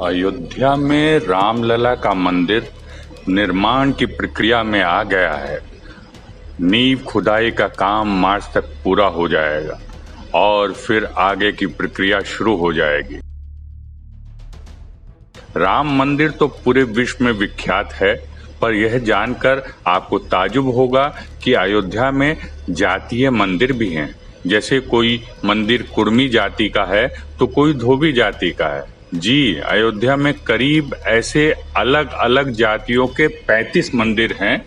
अयोध्या में रामलला का मंदिर निर्माण की प्रक्रिया में आ गया है। नींव खुदाई का काम मार्च तक पूरा हो जाएगा और फिर आगे की प्रक्रिया शुरू हो जाएगी। राम मंदिर तो पूरे विश्व में विख्यात है, पर यह जानकर आपको ताज्जुब होगा कि अयोध्या में जातीय मंदिर भी हैं। जैसे कोई मंदिर कुर्मी जाति का है तो कोई धोबी जाति का है। जी, अयोध्या में करीब ऐसे अलग अलग जातियों के 35 मंदिर हैं।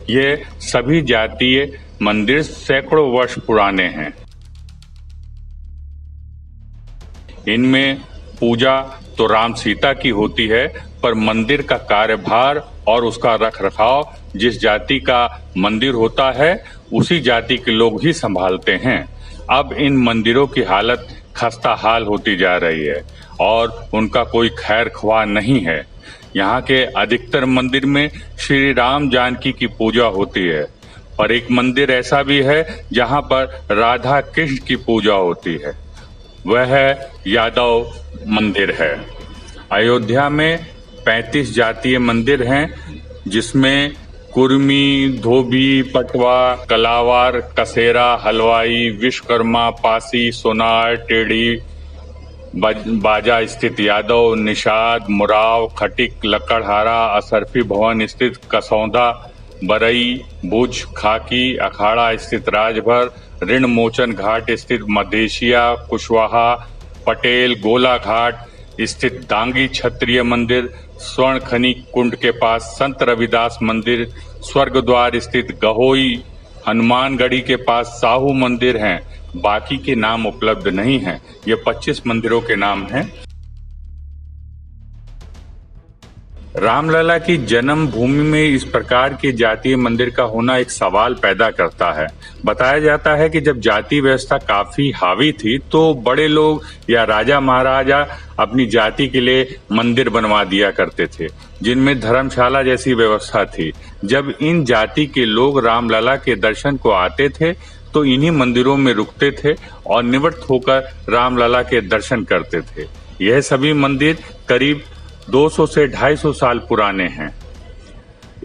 ये सभी जातीय मंदिर सैकड़ों वर्ष पुराने हैं। इनमें पूजा तो राम सीता की होती है, पर मंदिर का कार्यभार और उसका रखरखाव जिस जाति का मंदिर होता है उसी जाति के लोग ही संभालते हैं। अब इन मंदिरों की हालत खस्ता हाल होती जा रही है और उनका कोई खैर ख्वाह नहीं है। यहाँ के अधिकतर मंदिर में श्री राम जानकी की पूजा होती है, पर एक मंदिर ऐसा भी है जहाँ पर राधा कृष्ण की पूजा होती है। वह यादव मंदिर है। अयोध्या में 35 जातीय मंदिर हैं, जिसमें कुर्मी, धोबी, पटवा, कलावार, कसेरा, हलवाई, विश्वकर्मा, पासी, सोनार, टेढ़ी, बाजा स्थित यादव, निषाद, मुराव, खटिक, लकड़हारा, असरफी भवन स्थित कसौंधा, बरई, भुज, खाकी, अखाड़ा स्थित राजभर, ऋण मोचन घाट स्थित मधेशिया, कुशवाहा, पटेल, गोला घाट स्थित दांगी क्षत्रिय मंदिर, स्वर्ण खनी कुंड के पास संत रविदास मंदिर, स्वर्ग द्वार स्थित गहोई, हनुमानगढ़ी के पास साहू मंदिर हैं। बाकी के नाम उपलब्ध नहीं हैं। ये 25 मंदिरों के नाम हैं। रामलला की जन्म भूमि में इस प्रकार के जातीय मंदिर का होना एक सवाल पैदा करता है। बताया जाता है कि जब जाति व्यवस्था काफी हावी थी तो बड़े लोग या राजा महाराजा अपनी जाति के लिए मंदिर बनवा दिया करते थे, जिनमें धर्मशाला जैसी व्यवस्था थी। जब इन जाति के लोग रामलला के दर्शन को आते थे तो इन्हीं मंदिरों में रुकते थे और निवृत्त होकर रामलला के दर्शन करते थे। यह सभी मंदिर करीब 200 से 250 साल पुराने हैं।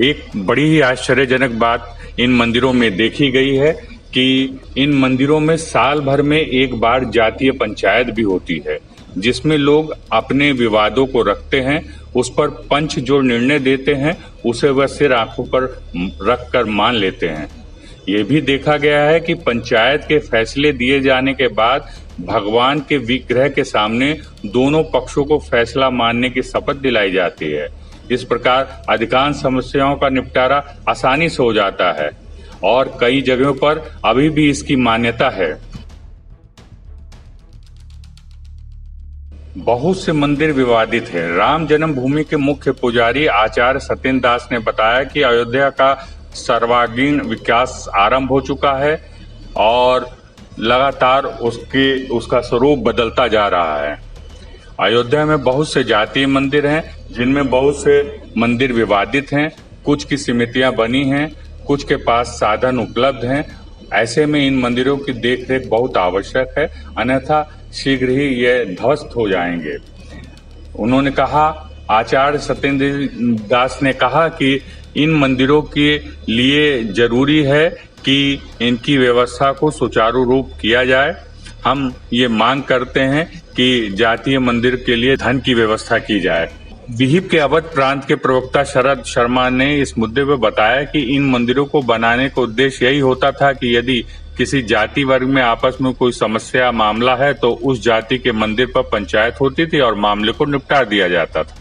एक बड़ी ही आश्चर्यजनक बात इन मंदिरों में देखी गई है कि इन मंदिरों में साल भर में एक बार जातीय पंचायत भी होती है, जिसमें लोग अपने विवादों को रखते हैं। उस पर पंच जो निर्णय देते हैं उसे वह सिर आंखों पर रखकर मान लेते हैं। ये भी देखा गया है कि पंचायत के फैसले दिए जाने के बाद भगवान के विग्रह के सामने दोनों पक्षों को फैसला मानने की शपथ दिलाई जाती है। इस प्रकार अधिकांश समस्याओं का निपटारा आसानी से हो जाता है और कई जगहों पर अभी भी इसकी मान्यता है। बहुत से मंदिर विवादित हैं। राम जन्मभूमि के मुख्य पुजारी आचार्य सत्येंद्र दास ने बताया कि अयोध्या का सर्वांगीण विकास आरंभ हो चुका है और लगातार उसका स्वरूप बदलता जा रहा है। अयोध्या में बहुत से जातीय मंदिर हैं, जिनमें बहुत से मंदिर विवादित हैं। कुछ की समितियां बनी हैं, कुछ के पास साधन उपलब्ध हैं। ऐसे में इन मंदिरों की देखरेख बहुत आवश्यक है, अन्यथा शीघ्र ही ये ध्वस्त हो जाएंगे। उन्होंने कहा, आचार्य सत्येंद्र दास ने कहा कि इन मंदिरों के लिए जरूरी है कि इनकी व्यवस्था को सुचारू रूप किया जाए। हम ये मांग करते हैं कि जातीय मंदिर के लिए धन की व्यवस्था की जाए। विहिप के अवध प्रांत के प्रवक्ता शरद शर्मा ने इस मुद्दे पर बताया कि इन मंदिरों को बनाने का उद्देश्य यही होता था कि यदि किसी जाति वर्ग में आपस में कोई समस्या मामला है तो उस जाति के मंदिर पर पंचायत होती थी और मामले को निपटा दिया जाता था।